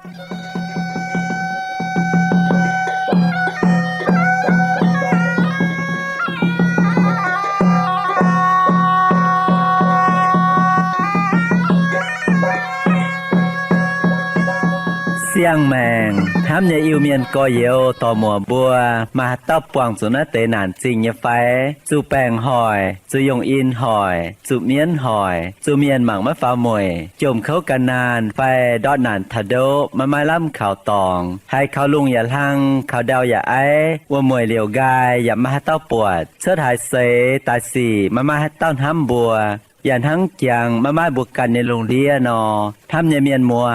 เสียงแมงห้ามอย่าอิวเมียนกอเยวต่อหมัวบัวมาตับปวงสุนเตนานจริงอย่าไฟสู่แปงหอยสู่ยงอินหอยสู่เมียนหอยสู่เมียนหมังมะฟ้ามวยจมเข้ากันนานไฟดอดนานทะโดมามาล่ำข่าวตองให้เขาลุงอย่าลังเขาดาวอย่าไอว่ามวยเหลียวกายอย่ามาให้เต้าปวดเสื้อถ่ายเสตายสี่มาให้เต้าห้ำบัวอย่างทั้งเจียงมาบุกกันในโรงเรียนทำอย่าเมียนมัว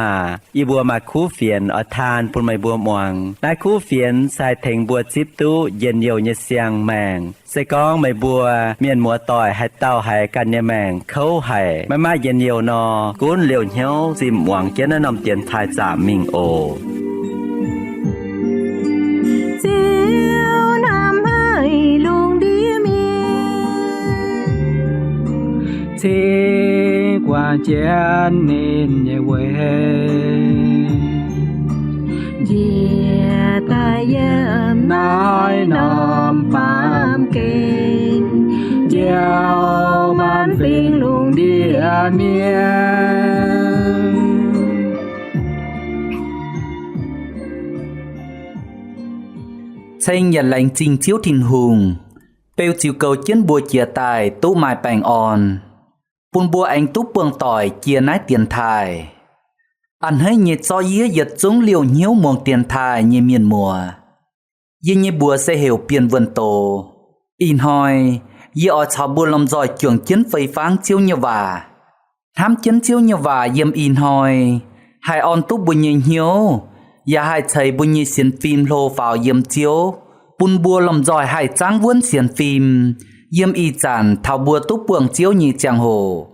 อีบัวมาคู่เฟียนอทานปุ่นไม่บัวมวงได้คู่เฟียนใส่เถงบัวจิบตู้เย็นเยียวเยเสียงแมงใส่กองไม่บัวเมียนมัวต่อยให้เต้าให้กันเนี่ยแมงเขาให้มาเย็นเยียวนอกุ้นเหลียวเหี่ยวสิมหวังเกียนนำเตียนทายจามิงโอเจียวนำให้ลุงดีมีเสีกว่าเจียนนินเยเวเยียตาเยี่ยมน้อยนอมปามเก่งเจียวมันฟิงลุงเดียเมียXanh nhận lành trình chiếu thìn hùng Bêu chiều cầu chiến bùa chia tài tú mai bành on Pun bùa anh tú buông tỏi chia nái tiền thai Anh hãy nhiệt so yế giật chúng liều nhiễu muông tiền thai như miền mùa Yê như bùa sẽ hiểu biên vườn tổ In hỏi Yê ở cháu bùa lòng giỏi trưởng chiến phây pháng chiếu như vả Hám chiến chiếu như vả yêm in hỏi Hai on tú bùa như nhiễu Yà hai thầy bùa như xiên phim lô vào yêm chiếu Pun bùa lòng giỏi hai trang vốn xiên phim Yêm y chản thảo bùa tú buông chiếu như chàng hồ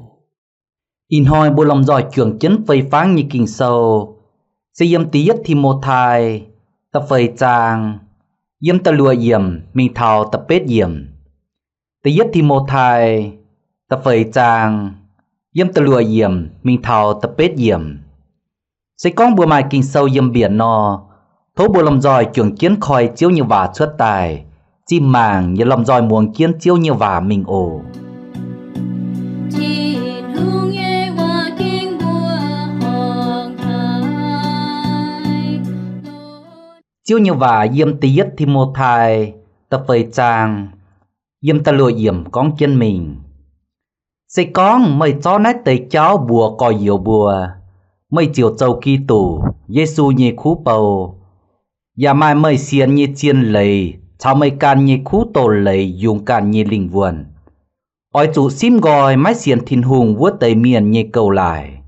In hỏi bùa lòng giỏi trưởng chiến phây pháng như kinh sâu Sẽ yêm tí yết thì một thai Ta phây chàng Yêm ta lùa yểm mình thảo ta bết yểm Tí yết thì một thai Ta phây chàng Yêm ta lùa yểm mình thảo ta bết yểm Sẽ con bùa mai kinh sâu yêm biển nò Thố bùa lòng giỏi trưởng chiến khói chiếu như vả xuất tài Chim màng như lòng giỏi muông chiến chiếu như vả mình ổ Chiếu như vả yêm tí yết thì một thai Ta phơi chàng Yêm ta lùa yểm con chân mình Sẽ con mời cho nách tới cháu bùa coi yếu bùa Mây chiều châu kỳ tủ Giê-xu nhê khú bầu Yà mai mây xiên nhê chiên lầy Cháu mây can nhê khú tổ lầy Dùng can nhê linh vườn Ôi chủ xím gọi mái xiên thìn hùng Vua tây miền nhê cầu lại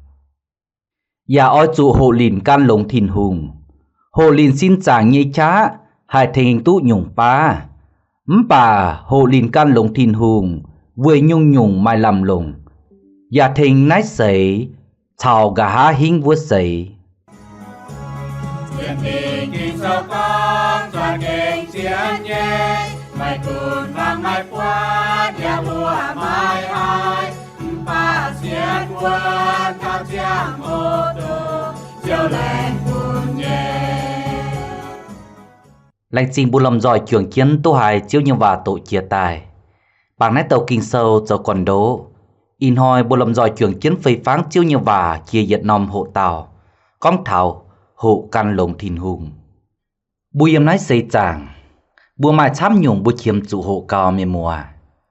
Yà ôi chủ hộ lìn can lồng thìn hùng Hộ lìn xin chàng nhê chá Hai thình tụ nhung pa Bà hộ lìn can lồng thìn hùng Vui nhung nhung mai làm lồng Yà thình nái sấy Chào gà há hình vua sấy Chiến tình kinh sâu con Cho kinh chiến nhé Mai cùn vang mai quát Nhà bùa mai ai Bà xiên quân Cao chiang ô tô Chiều lên cùn nhé Lành trình bù lòng giỏi trưởng chiến tô hài chiếu như vả tội chia tài Bằng nét tàu kinh sâu cho còn đố In hỏi bù lòng giỏi trưởng chiến phây pháng chiếu như vả chia Việt Nam hộ tàu Con thảo hộ căn lồng thìn hùng Bù yếm nái xây chàng Bùa mai chám nhung bù chiếm chủ hộ cao mê mùa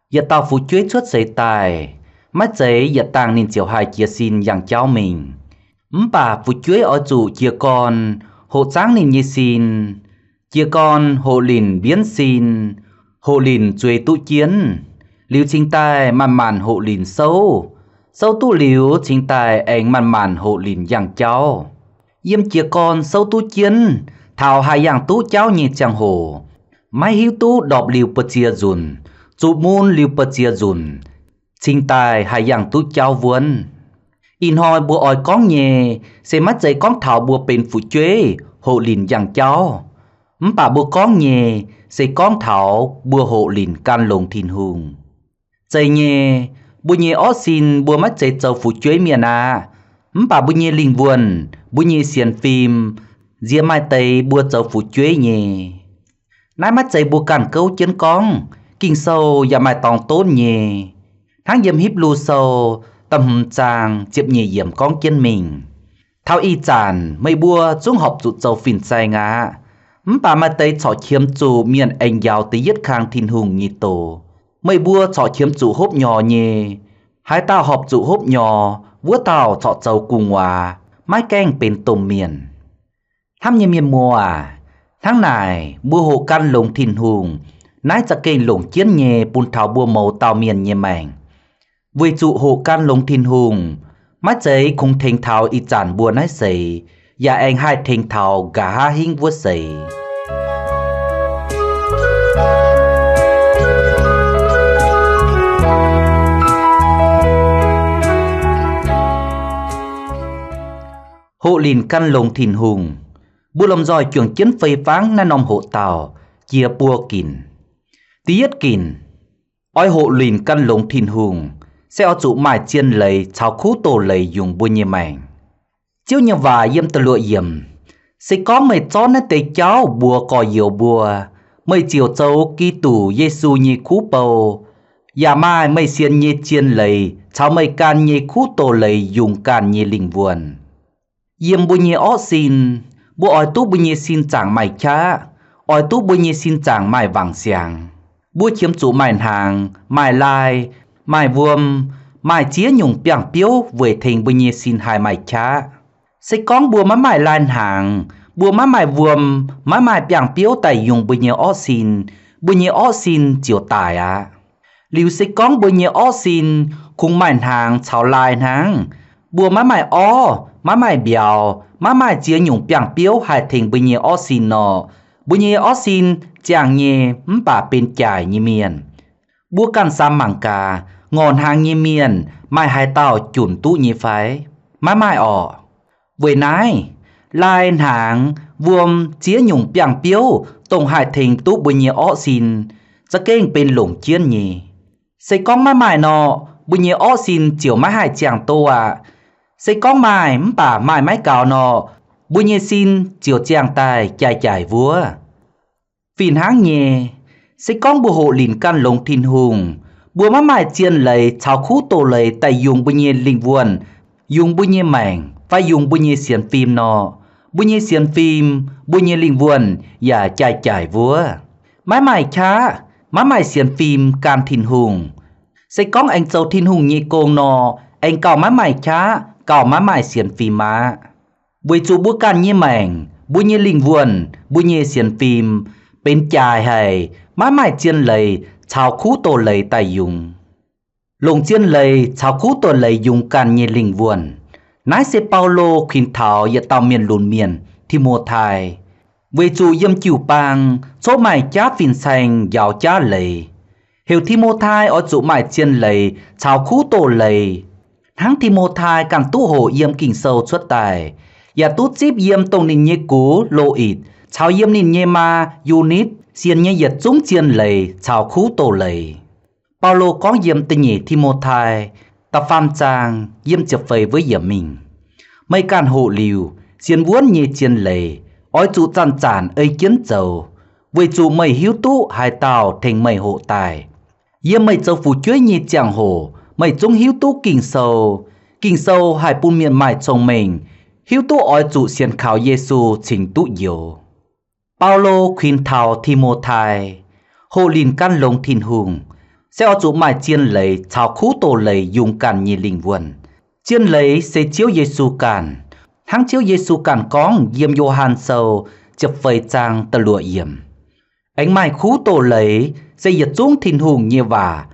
Yết tàu phú chuế chuốt xây tài Mắt giấy yết tàng nên chiều hai chia xin yang cháu mình Bà phú chuế ở chủ chia con Hộ sáng nên như xin Chia con hộ lìn biến xin Hộ lìn chuế tụ chiến Liu chính tài màn màn hộ lìn sâu Sâu tu liu chính tài anh màn màn hộ lìn yang cháu Yêm chia con sâu tu chiến Thảo hai yang tu cháu như chàng hồ Mai hiếu tu đọc liu bật chia dùn Chủ môn liu bật chia dùn Chính tài hai yang tu cháu vốn In hỏi bùa ỏi con nhẹ Sẽ mắt giấy con thảo bùa bên phụ chuế Hộ lìn yang cháu Bà bùa con nhẹ Sẽ con thảo bùa hộ lìn can lồng thìn hùng Giấy nhẹ Bùa nhẹ ó xin bùa mắt giấy châu phụ chuế miền à bà bùi nhê linh vuồn, bùi nhê xiên phim, dìa mai tây bùa châu phụ chuế nhê. Nái mắt chạy bùa cản câu chân con, kinh sâu và mai tòng tốt nhê. Tháng dâm hiếp lưu sâu, tâm hùm chàng chiếp nhê dìm con chân mình. Thao y chàn, mây bùa xuống họp dụ châu phìn sai ngã. Bà mai tây chọ chiếm chủ miền anh giáo tới yết khang thiên hùng nhì tổ. Mây bùa chọ chiếm chủ hốp nhỏ nhê. Hai tao họp chủ hốp nhỏ, vua tao chọ châu cùng hòa, mái canh bên tôm miền. Thăm nhê miền mùa tháng này bùa hộ căn lồng thiên hùng, nái cha kênh lồng chiến nhê bùn thảo bùa màu tàu miền nhê mảnh. Vì trụ hộ căn lồng thiên hùng, mái giấy cùng thênh thảo y chản bùa nái sầy, và anh hai thênh thảo gà ha hình vua sầy. Hộ lìn căn lồng thiên hùng, bùa lồng dòi chuồng chiến phây pháng na nòm hộ tàu, chia bùa kìn. Tiết kìn, oi hộ lìn căn lồng thiên hùng, sẽ ở trụ mài chiên lấy cháo khu tổ lấy dùng bùa nhê mảnh. Chiếu nhà vả yếm tờ lụa yếm, sẽ có mày chó nè tế cháu bùa cò dìu bùa, mày chiều châu kỳ tủ Giê-xu nhê khu bầu. Dạ mai mày xiên nhê chiên lấy, cháu mày can nhê khu tổ lấy dùng can nhê linh vuồn. Yếm bùa nhê ó xin, bùa oi tú bùa nhê xin chẳng mày chá, oi tú bùa nhê xin chẳng mày vàng xiàng. Bùa chiếm chủ mày hàng, mày lai, mày vuông, mày chía nhung piang piếu về thình bùa nhê xin hai mày chá. Sẽ con bùa má mày lan hàng, bùa má mày vuông, má mày piang piếu tại dùng bùa nhê ó xin chiều tài á. Liu sẽ con bùa nhê ó xin, khung mày hàng chào lai hàng, bùa má mày ó, má mày biao, má mày chía nhung piang piếu hai thình bùa nhê ó xin nọ, bùa nhê ó xin chàng nhê bà bên chải nhê miền. Bùa căn xăm mảng cà, ngọn hàng nhê miền, mày hai tao chuẩn tụ nhê phái, má mày ỏ. Với nái, lai hàng, vuông chía nhung piang piếu, tông hai thình tụ bùa nhê ó xin, cha kênh bên lồng chiến nhê. Sẽ con má mày nọ, bùa nhê ó xin chiều má hai chàng tô à. Sẽ con mày bà mày mái cào nọ, bùa nhê xin chiều chàng tài chài chài vua. Phìn háng nhê, sẽ con bùa hộ lìn căn lồng thiên hùng, bùa má mày chiên lấy chào khu tổ lấy tại dùng bùa nhê linh vuồn, dùng bùa nhê mảnh, phải dùng bùa nhê xiên phim nọ, bùa nhê xiên phim, bùa nhê linh vuồn, và chài chài vua. Má mày chá, má mày xiên phim can thiên hùng. Sẽ con anh châu thiên hùng nhê công nọ, anh cào má mày chá, cào má mày xiên phim má. Bùi chủ bùa can nhê mảnh, bùa nhê linh vuồn, bùa nhê xiên phim, bên chài hay, má mày chiên lấy, chào khu tổ lấy tại dùng. Lồng chiên lấy, chào khu tổ lấy dùng can nhê linh vuồn. Nái sẽ Paulo khuyên thảo và tàu miền lùn miền, thì mùa thai. Về chủ yếm chịu bang, số mày chá phìn xanh giáo chá lấy. Hiểu thì mùa thai ở chủ mày chiên lấy, chào khu tổ lấy. Tháng thì mùa thai càng tu hộ yếm kinh sâu xuất tài. Và tu chếp yếm tông nình nhé cú, lô ít, chào yếm nình nhé ma, unit, xiên nhé yết chúng chiên lấy, chào khu tổ lấy. Paulo có yếm tình nhé thì mùa thai, ta pham chàng yếm chập phây với yếm mình. Mấy can hộ liều, xiên vuốn nhé chiên lấy, ôi chủ chăn chản ấy kiến dầu. Với chủ mây hiếu tú hai tàu thành mây hộ tài. Yếm mây châu phù chuối nhé chàng hồ, mây chúng hiếu tú kinh sâu hai bùn miền mài chồng mình. Hiếu tú ôi chủ xiên khảo Giê-xu trình tú dồ. Paulo khuyên thảo Thi-mô-thai, hộ lìn căn lồng thiên hùng, sẽ ở chủ mài chiên lấy chào khu tổ lấy dùng càn nhì linh vuồn. Chiên lấy sẽ chiếu Giê-xu càn, tháng chiếu Giê-xu càn con yếm Gioan sâu, chập phây trang tờ lụa yếm. Anh mài khu tổ lấy sẽ yết chúng thiên hùng như vả.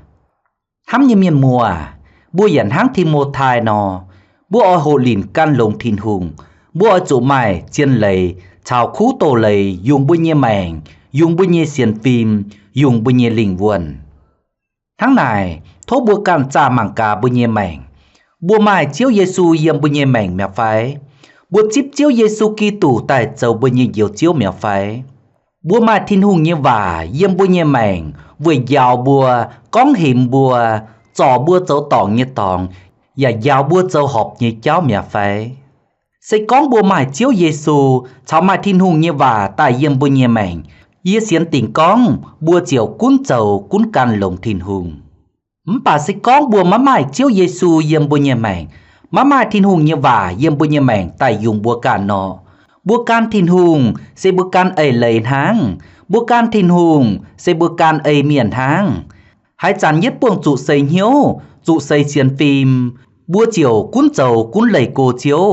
Hám như miền mùa, bùa dẫn háng Thi-mô-thai nọ, bùa ở hộ lìn căn lồng thiên hùng, bùa ở chủ mài chiên lấy chào khu tổ lấy dùng bùa nhé mảnh, dùng bùa nhé xiên phim, dùng bùa nhé linh vuồn. Tháng này, thố bùa can cha mảng cà bùa nhé mảnh, bùa mài chiếu Giê-xu yếm bùa nhé mảnh mẹ phái, bùa chíp chiếu Giê-xu kỳ tủ tại châu bùa nhé diệu chiếu mẹ phái, bùa mài thiên hùng nhé vả yếm bùa nhé mảnh, với dào bùa, con hiểm bùa, trò bùa châu tòng nhé tòng, อย่ายาวบัวเจ้าหอบเยเจ้าเมียไฟใส่ก้องบัวหมายเจียวเยซูชาวมาทินหุงเยว่าตายเยี่ยมบุญเยแมงเยี่ยเสียนติ่งก้องบัวเจียวกุ้นเจ้ากุ้นกันลงทินหุงป่าใส่ก้องบัวมาหมายเจียวเยซูเยี่ยมบุญเยแมงมาหมายทินหุงเยว่าเยี่ยมบุญเยแมงตายยุงบัวการนอบัวการทินหุงใส่บัวการเลยทางบัวการทินหุงใส่บัวการเมียนทางหายจันยึดปวงจุใส่เหียวจุใส่เสียนฟิล์มบัวเจียวกุ้นเจ้ากุ้นเลยโกเจียว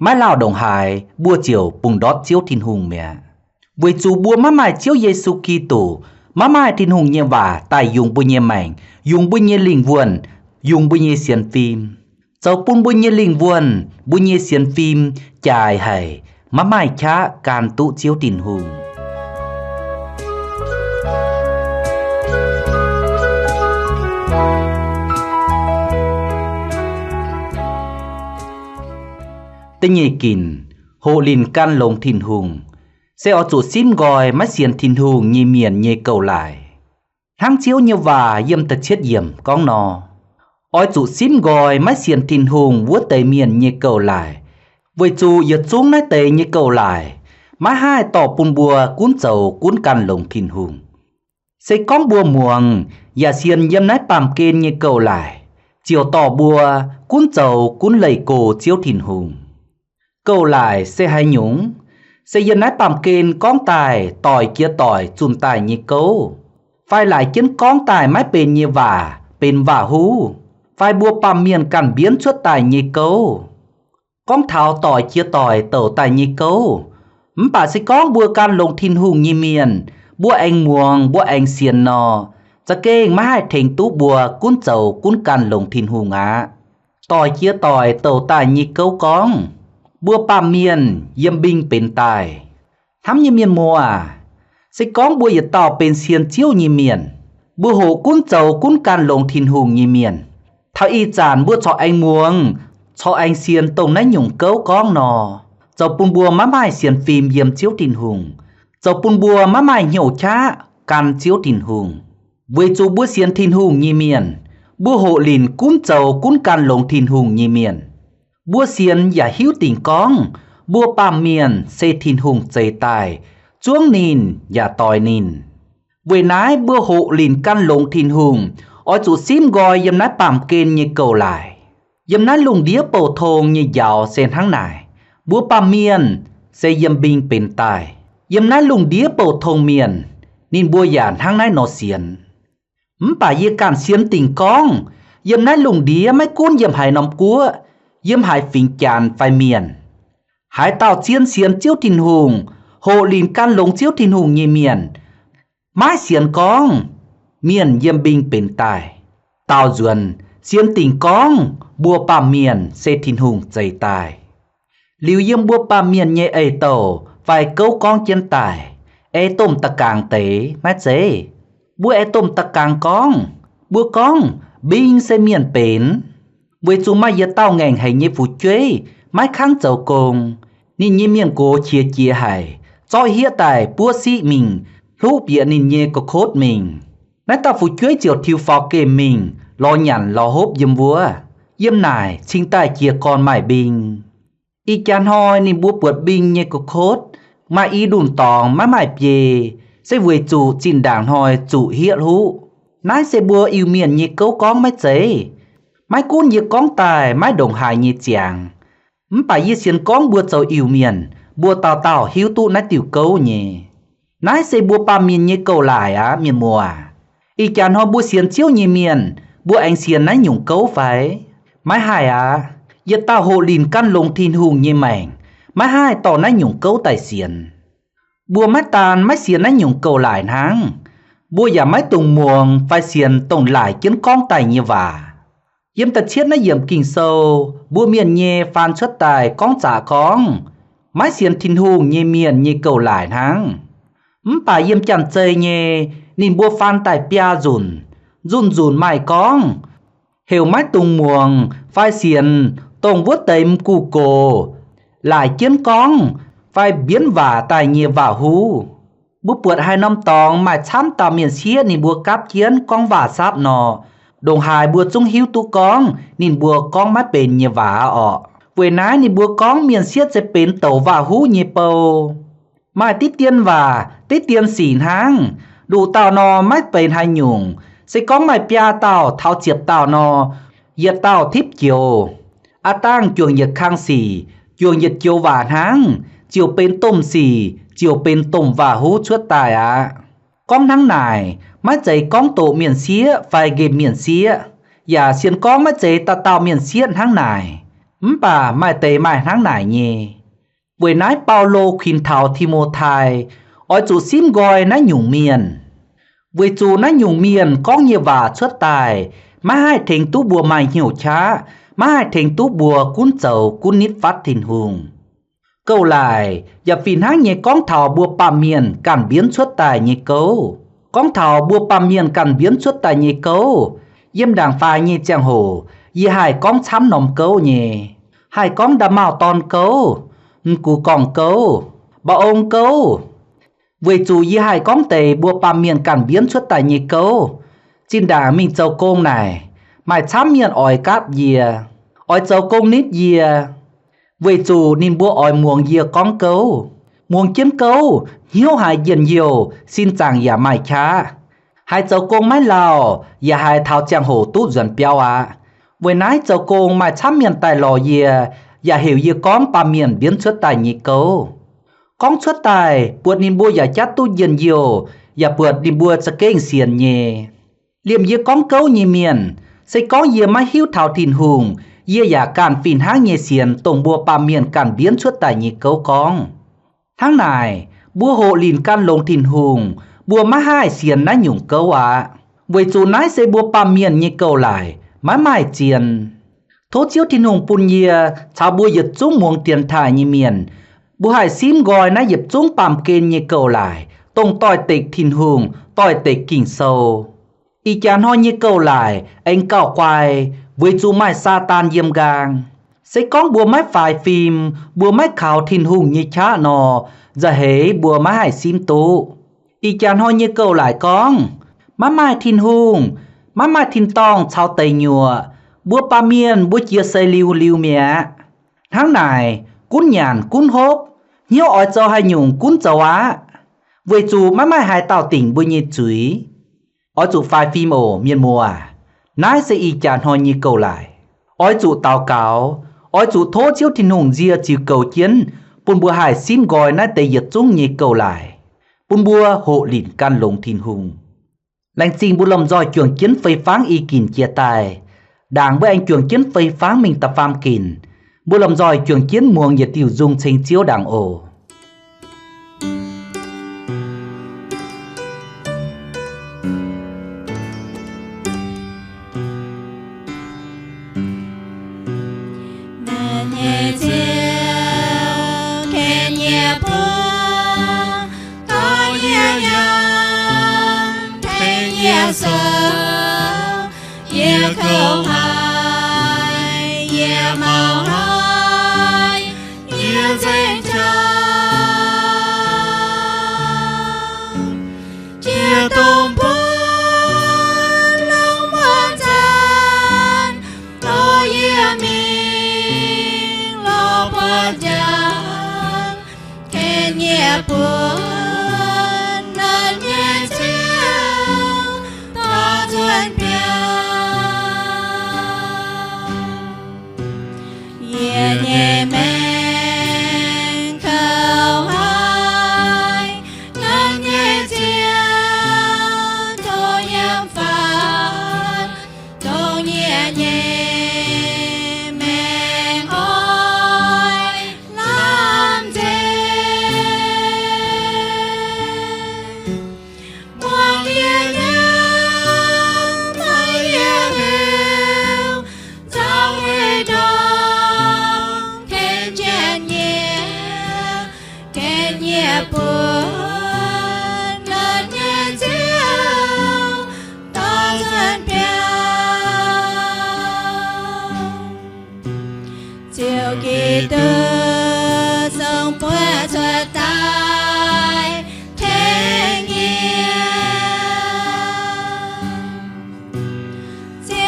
ไม้ลาวดงหายบัวเจียวปุงดอดเจียวทินหุงเมียเวจูบัวมาหมายเจียวเยซูคริสต์มาหมายทินหุงเยว่าตายยุงบุญเยแมงยุงบุญเยลิงวนยุงบุญเยเสียนฟิล์มเจ้าปุ้นบุญเยลิงวนบุญเยเสียนฟิล์มจ่ายให้มาหมายช้าการตุเจียวทินหุงตะเยกินโหลินกันลงทินหุงเสอจุซิมกอยมาเสียนทินหุงเยเมียนเยเก่าหลายทั้งเจียวเยว่าเยี่ยมตะเช็ดเยี่ยมก้องนออ้อยจุซิมกอยมาเสียนทินหุงวัวเตยเมียนเยเก่าหลายไว้จูอย่าจุ้งในเตยเยเก่าหลายมาให้ต่อปุนบัวกุ้นเจ้ากุ้นกันลงทินหุงใส่ก้องบัวม่วงอย่าเสียนเยี่ยมในปามเกณฑ์เยเก่าหลายเจียวต่อบัวกุ้นเจ้ากุ้นเลยโกเจียวทินหุงเก่าหลายเสให้หยุงเสยันนัดปามเกณฑ์ก้องตายต่อยเกียต่อยจุนตายเก้าไฟหลายเกียนก้องตายไม่เป็นเยว่าเป็นว่าหูไฟบัวปามเมียนกันเบี้ยนชั่วตายเก้าก้องเท้าต่อยเกียต่อยเต่าตายเก้าป่าสิก้องบัวการลงทินหุงเมียนบัวแองม่วงบัวแองเสียนนอจะเก้งมาให้เถงตู้บัวกุ้นเจ้ากุ้นกันลงทินหุงต่อยเกียต่อยเต่าตายเก้าก้องบัวปามเมียนเยี่ยมบิงเป็นตายทำเยี่ยมเมียนมัวสิก้องบัวอย่าต่อเป็นเสียนเจียวเยี่ยมเมียนบัวโหกุ้นเจ้ากุ้นการลงทินหุงเยี่ยมเมียนเท่าอีจานบัวชอไอม่วงชอไอเสียนตรงนั้นหยุ่งเก้าก้องนอเจ้าปุนบัวมาหมายเสียนฟิล์มเยี่ยมเจียวทินหุงเจ้าปุนบัวมาหมายเหี่ยวช้ากันเจียวทินหุงเวจูบัวเสียนทินหุงเยี่ยมเมียนบัวโหลินกุ้นเจ้ากุ้นการลงทินหุงเยี่ยมเมียนบัวเสียนอย่าหิ้วติ่งก้องบัวปามเมียนเซทินหุงใจตายจ้วงนินอย่าต่อยนินเวนายบัวโหลินกันลงทินหุงอจุซิมกอยยำนัดปามเกณฑ์เยเก่าหลายยำนัดลุงเดียโปทงเยยาวเซนทั้งนายบัวปามเมียนเซยำบิงเป็นตายยำนัดลุงเดียโปทงเมียนนินบัวหยานทั้งนายนอเสียนป่าเยการเสียนติ่งก้องยำนัดลุงเดียไม่กุ้นยำหายน้ำกัวเยี่ยมหายฝิงจานไฟเมียนหายเต่าเจียนเสียนเจียวทินหุงโหลินกันลงเจียวทินหุงเยเมียนไม้เสียนก้องเมียนเยี่ยมบิงเป็นตายเต่าจวนเสียนติ่งก้องบัวปามเมียนเซทินหุงใจตายหลิวเยี่ยมบัวปามเมียนเยโตไฟเก้าก้องเจียนตายต้มตะกางเตแม่เจบัวต้มตะกางก้องบัวก้องบิงเซเมียนเป็นเวจูมาเยเต้าแง่งให้เยฟูเจ้ยไม้ข้างเจ้ากงนี่เยเมียนโกเชียเจียให้จ้อยเฮียตายปัวซีมิงลูกเปียนินเยก็โคตรมิงนัตตาฟูเจ้ยเจียวทิวฟอเกมมิงรอหยันรอฮบเยี่ยมวัวเยี่ยมนายชิงใต้เจียกรใหม่บิงอีจานหอยนี่บัวปวดบิงเยก็โคตรมาอีดุนตองมาใหม่เปียเสเวจูจินด่างหอยจูเฮียหูนายเสบัวอิวเมียนเยเก้าก้องไม่เจไม้กุ้นยีก้องตายไม้ดงหายยีเจียงป่ายีเสียนก้องบัวเจ้าอิวเมียนบัวเต่าหิวตู้นัดติวเก้าเย่นายเสบัวปามีนเยเก้าหลายเมียนมัวอีจานหอบัวเสียนเจียวเยเมียนบัวแองเสียนนั้นหยุ่งเก้าไฟไม้หายเยเต้าโหลินกันลงทินหุงเยแมงไม้หายต่อนั้นหยุ่งเก้าไตเสียนบัวไม้ตาลไม้เสียนนั้นหยุ่งเก้าหลายทั้งบัวอย่าไม้ตุงม่วงไฟเสียนตรงหลายเจียนก้องไตเยว่าเยี่ยมตะเชียดนะเยี่ยมกิ่งโซบัวเมียนเยฟานชัดตายก้องจ่าก้องไม้เสียนทินหุงเยเมียนเยเก่าหลายทั้งป่าเยี่ยมจันเจยเยนินบัวฟานตายเปียจุนไม้ก้องเหวไม้ตุงม่วงไฟเสียนตรงวัวเต็มกูโกหลายเจียนก้องไฟเบี้ยนว่าตายเยว่าหูบัวปวดให้น้ำตองไม้ช้ำตาเมียนเชียนินบัวกับเจียนก้องว่าซับนอ ดงหายบัวจุงหิวตุกองนินบัวกองมาเป็นเยหวาออเวยนานิบัวกองเมียนเสียจะเป็นเต่าว่าหูเยเปามาติเตียนว่าติเตียนสีหางดูเต่านอไม่เป็นหายหยุ่งใส่กองไม่ปยาเต่าเท้าเจียบเต่านอเหยียดเต่าทิพเกียวอาตั้งจวงเหยียดข้างสี่จวงเหยียดเกียวหวานหางเจียวเป็นต้มสี่เจียวเป็นต้มว่าหูชั่วตายกองทั้งนายมาใจกองโตเมียนเสียไฟเกมเมียนเสียอย่าเสียนกองมาใจตาเต่าเมียนเสียทั้งนายป่าไม่เตไม่ทั้งนายเยเวยนายเปาโลควินเทาทิโมไทออยจูซิมกอยนะหยุ่งเมียนเวจูนะหยุ่งเมียนกองเยว่าชั่วตายมาให้เถงตู้บัวไม่เหี่ยวช้ามาให้เถงตู้บัวกุ้นเจ้ากุ้นนิดฟัดถิ่นหุงเก้าลายอย่าฟินหางเยกองเถาบัวปามเมียนกันเบียนชั่วตายเยเก้ากองเถาบัวปามเมียนกันเบียนชั่วตายเยเก้าเยี่ยมด่างฟ้าเยเจียงโหยี่หายกองช้ำหนอมเก้าเยหายกองดาเมาตอนเก้ากูกองเก้าบ่องเก้าเวจูยี่หายกองเตบัวปามเมียนกันเบียนชั่วตายเยเก้าจินดามิงเจ้าโกงไหนหมายช้ำเมียนอ่อยกับเยียอ่อยเจ้าโกงนิดเยียเวจูนินบัวอ่อยม่วงเยียกองเก้าม่วงเจียนเก้าเหี่ยวหายเย็นเยียวสิ้นจางอย่าไม่ช้าหายเจ้าโกงไม่ลาวอย่าหายเท้าเจียงโหตู้จวนเปียวเวนายเจ้าโกงหมายช้ำเมียนตายรอเยียอย่าเหวเยียกองปาเมียนเบียนชั่วตายเยีเก้ากองชั่วตายปวดนินบัวอย่าจัดตู้เย็นเยียวอย่าปวดนินบัวสะเก้งเสียนเยเลี่ยมเยียกองเก้าเยเมียนใส่กองเยียมาหิ้วเท้าถิ่นหุงเยียอยากการฟินหางเยเสียนตรงบัวปาเมียนกันเบียนชั่วตายเยเก้ากองทั้งนายบัวโหลินกันลงถิ่นหุงบัวมาให้เสียนนะหยุ่งเก้าวะเวจูนายใส่บัวปาเมียนเยเก้าหลายมาไม้เจียนโทเจียวถิ่นหุงปุนเยียชาวบัวหยัดจุ้งมวงเตียนทายเยเมียนบัวหายซิมกอยนะหยับจุ้งปามเกณฑ์เยเก้าหลายตรงต้อยเต็กถิ่นหุงต้อยเต็กกิ่งโซอีจานห้อยเยเก้าหลายเอ็งเก้าควายเวจูไม้ซาตานเยี่ยมกลางใส่กองบัวไม้ฝ่ายฟิล์มบัวไม้ขาวถิ่นหุงเยช้านอจะเหบัวไม้ให้ซิมตูอีจานห้อยเยเก้าหลายกองมาไม้ถิ่นหุงมาไม้ถิ่นตองชาวเตยญัวบัวปาเมียนบัวเจียใส่ลิวเมียทั้งนายกุ้นหยานกุ้นฮบเหี่ยวอ้อยเจ้าให้หยุ่งกุ้นเจ้าวะเวจูมาไม้หายเต่าติ่งบัวเยจุยอ้อยจูฝ่ายฟิล์มโอเมียนมัวนายเสอีจานห้อยเยเก้าหลายอ้อยจูเต่าเก่าอ้อยจูโทเจียวถิ่นหุงเจียจิวเก่าเจียนปุ่นบัวหายซิมกอยน่าแต่หยัดจุ้งเยเก้าหลายปุ่นบัวโหลินกันลงถิ่นหุงแหล่งจริงบุลำจอยจวงเจียนไฟฟ้าอีกินเจียตายด่างเมื่ออันจวงเจียนไฟฟ้ามิงตะฟามกินบุลำจอยจวงเจียนม่วงหยัดติวจุงเชิงเจียวด่างโอเจี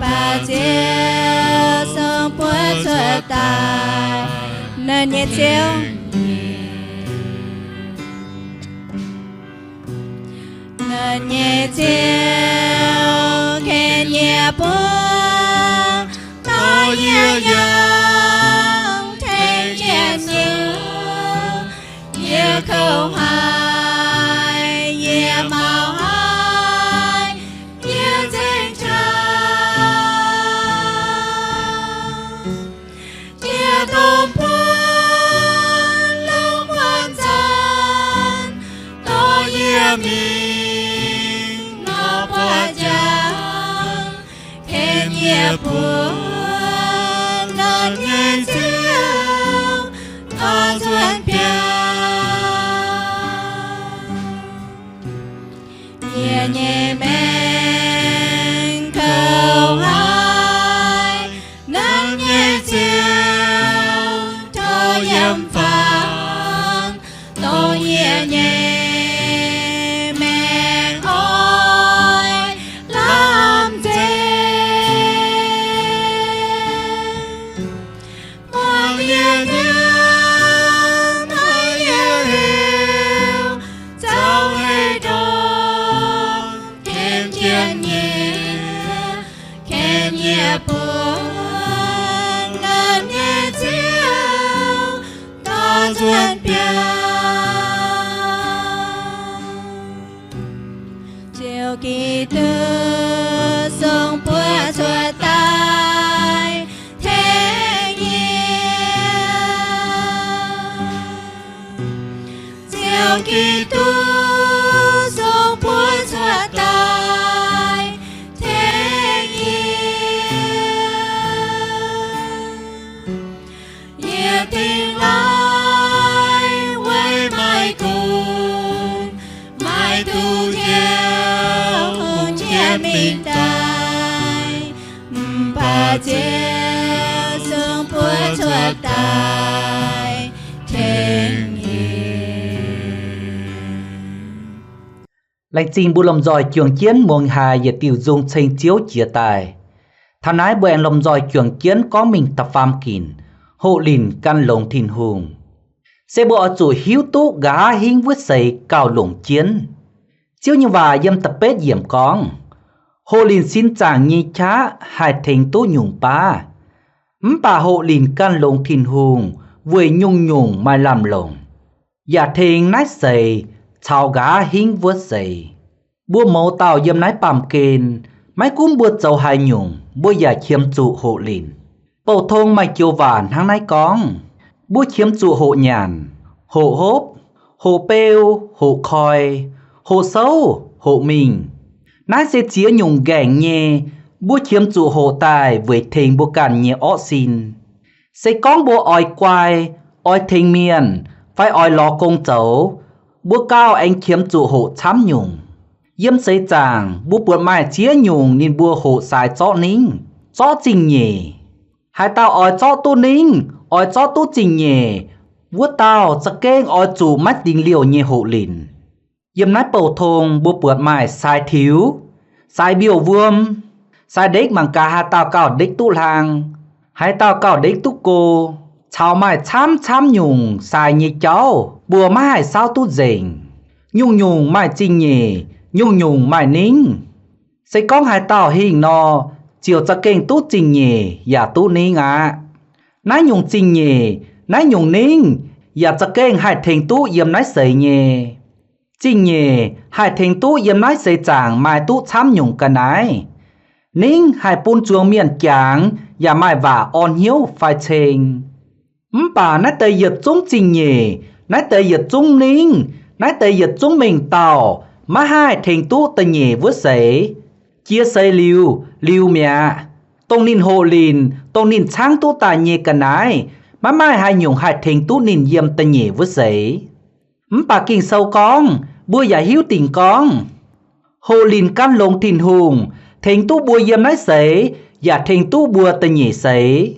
把酒送不出来，那热酒，那热酒，看夜不，到夜阳，看夜牛，夜口海，夜猫海，夜正常，夜东坡，龙环站，到夜明，老婆家，看夜不，那夜酒，到船边。夜夜门口海，那夜酒，头烟房，到夜夜门海，蓝天，望夜牛，那夜牛，早黑中。看夜不，那夜酒，到船边，就记得送不出来，天夜，就记得送不出来。定来为卖骨，卖毒药见明代，把酒送不出来，天夜。Lành trình bù lầm dòi trường chiến muông hài và tiểu dung trình chiếu chia tài. Thà nái bèn lầm dòi trường chiến có mình tập phàm kín, hộ lìn căn lồng thìn hùng. Sẽ bộ chủ hiếu tú gá hình vứt xây cao lồng chiến. Chiếu như và dâm tập bết diệm con. Hộ lìn xin chàng nhi chá hai thành tú nhung ba. Bà hộ lìn căn lồng thìn hùng với nhung nhung mai làm lồng. Dạ thành nái xây chào gá hình vứt xây. Bua mẫu tàu dâm nái bàm kênh. Máy cũng bua châu hai nhung bua dạ khiêm trụ hộ lìn. Bầu thông mày chiều vàn hàng nái con. Bua khiếm trụ hộ nhàn, hộ hốp, hộ bêu, hộ khoi, hộ sâu, hộ mình. Nái sẽ chía nhung gẻng nhê, bua khiếm trụ hộ tài với thình bua cản nhẹ ọ xin. Sẽ con bua oi quai, oi thình miền, phải oi lò công chấu, bua cao anh khiếm trụ hộ chám nhung. Yếm xây chàng, bua buộc mai chía nhung nên bua hộ xài chó nính, chó trình nhề. Hai tao oi chó tu nính, oi chó tu trình nhề, vua tao sẽ kênh oi chủ mắt đình liều nhề hộ lìn. Yếm nái bầu thùng bua buộc mai xài thiếu, xài biểu vuông, xài đếch bằng cả hai tao cao đếch tu làng, hai tao cao đếch tu cô, chào mai chám nhung xài nhề cháu, bùa mai sao tu dình, nhung mai trình nhề, nhung mai nính. Sẽ có hai tao hình nó, chiều sẽ kênh tu trình nhề, và tu nính ạ. Nái nhung trình nhề, nái nhung nính, và sẽ kênh hai thành tu yếm nái xây nhề. Trình nhề, hai thành tu yếm nái xây chàng mai tu chám nhung cả nái. Nính hai bún chuông miền chàng, và mai vả on hiếu phai chênh. Bà nái tây yết chung trình nhề, nái tây yết chung nính, nái tây yết chung mình tàu, mà hai thành tu tây nhề vứt xây. Chia xây liu mẹ. Tông nín hộ lìn, tông nín sáng tu tà nhề cả nái, mà mai hai nhung hai thành tu nín yếm tây nhề vứt xây. Bà kinh sâu con, bua giả hiếu tình con. Hộ lìn căn lồng thìn hùng, thành tu bua yếm nái xây, và thành tu bua tây nhề xây.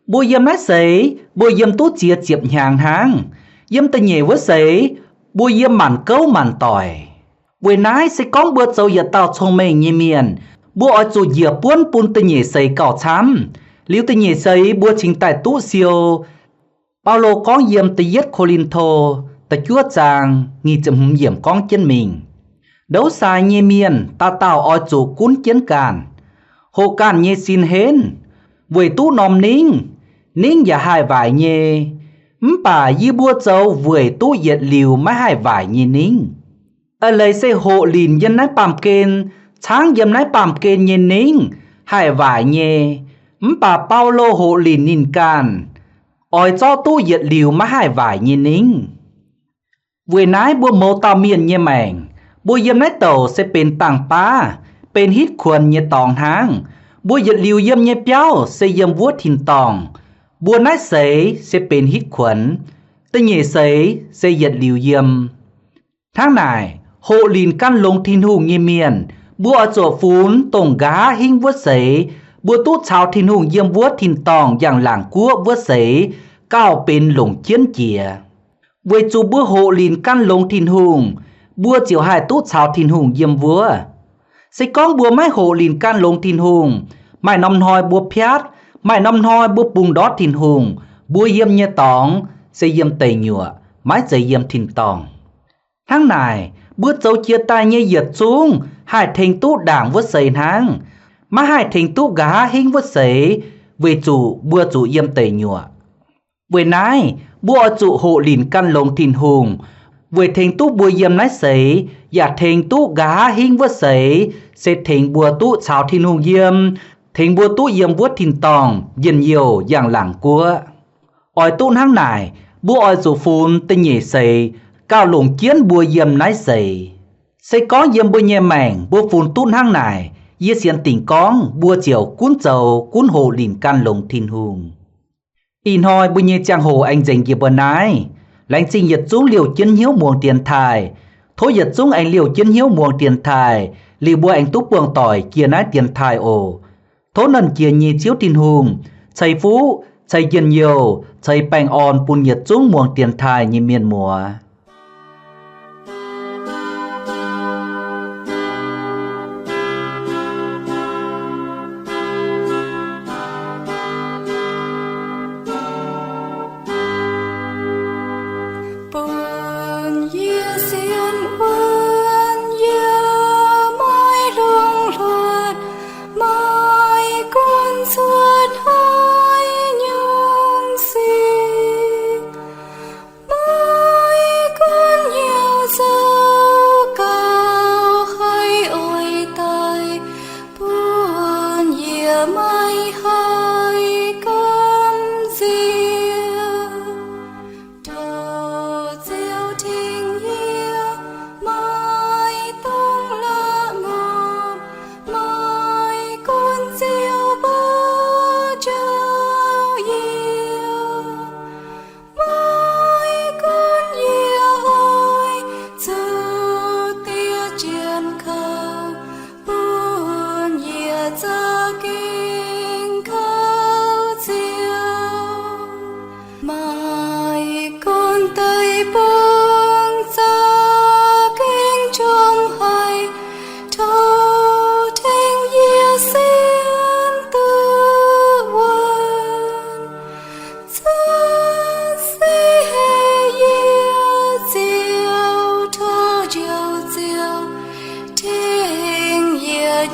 Bua yếm nái xây, bua yếm tu chia chiệp nhàng hàng. Yếm tây nhề vứt xây, bua yếm màn câu màn tỏi. Buổi nái sẽ có bữa dâu yết tao thông mình như miền, bua ở chỗ dìa buôn bún tê nhẹ xây cỏ chám liu tê nhẹ xây bua chính tại tú siêu Paulo có diệm tê yết Corinto ta chúa chàng nghi chấm hùng diệm con chân mình đấu sai nhẹ miền ta tạo ở chỗ cuốn chiến càn hồ càn nhẹ xin hên với tú nòm nín và hai vải nhẹ bà yi bua châu với tú yết liu mấy hai vải nhẹ nín ở lấy xây hộ lìn dân nái bàm kên sáng dầm nái bàm kên nhẹ nín hai vải nhẹ bà Paulo hộ lìn nín càn ỏi cho tú yết liu mấy hai vải nhẹ nín với nái bua mô tao miền nhẹ mèng bua dầm nái tàu sẽเป็นต่างป้าเป็นฮิตควรnhẹตองหางบัวหยดลิวเยี่ยมเยี่ยเปียวเสยมวัวถิ่นตองบัวนายเสยเสเป็นฮิตขวัญตะเหยเสยเสยหยดลิวเยี่ยมทางนายโหลินกั้นลงถิ่นหูเงียเมียนบัวอจวฟูนตรงกาหิงวัวเสยบัวตู้ชาวถิ่นหูเยี่ยมวัวถิ่นตองอย่างหลังกัววัวเสยก้าวเป็นหลงเจียนเจียเวจูบัวโหลินกั้นลงถิ่นหูบัวเจียวหายตู้ชาวถิ่นหูเยี่ยมวัวใส่ก้องบัวไม้โหลินก้านลงทินหุงไม้น้ำน้อยบัวพยัดไม้น้ำน้อยบัวปุงดอดทินหุงบัวเยี่ยมเยตองใส่เยี่ยมเตยหยัวไม้ใจเยี่ยมทินตองทั้งนายบัวเจ้าเจียตายเยี่ยเหยียดสูงหายเทงตู้ด่างวัดใส่ทางมาหายเทงตู้กาหิงวัดใส่เวจูบัวจูเยี่ยมเตยหยัวเวนายบัวจูโหลินก้านลงทินหุงเวเทงตู้บัวเยี่ยมนายเสยอย่าเทงตู้กาหิงวัดเสยเสร็จเทงบัวตู้ชาวทินหุงเยี่ยมเทงบัวตู้เยี่ยมวัดทินตองเย็นเยียวอย่างหลังกัวอ้อยตู้ทั้งนายบัวอ้อยสูฟูนตะเหยเสยก้าวหลงเจียนบัวเยี่ยมนายเสยใส่ก้องเยี่ยมบัวเยี่ยมแมงบัวฟูนตู้ทั้งนายเยี่ยเสียนติ่งก้องบัวเจียวกุ้นเจ้ากุ้นโหลินกันลงทินหุงอีนอยบัวเยี่ยจางโหอันเจงเกี่ยวบัวนายlãnh sinh nhật xuống liều chân hiếu muồng tiền thai thối nhật xuống anh liều chân hiếu muồng tiền thai liều bùa anh túc buông tỏi kia nái tiền thai ồ thố nần kia nhì chiếu tin hùng chạy phú chạy dần nhiều chạy bành on bùn nhật xuống muồng tiền thai như miền mùa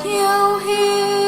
nhiều hiền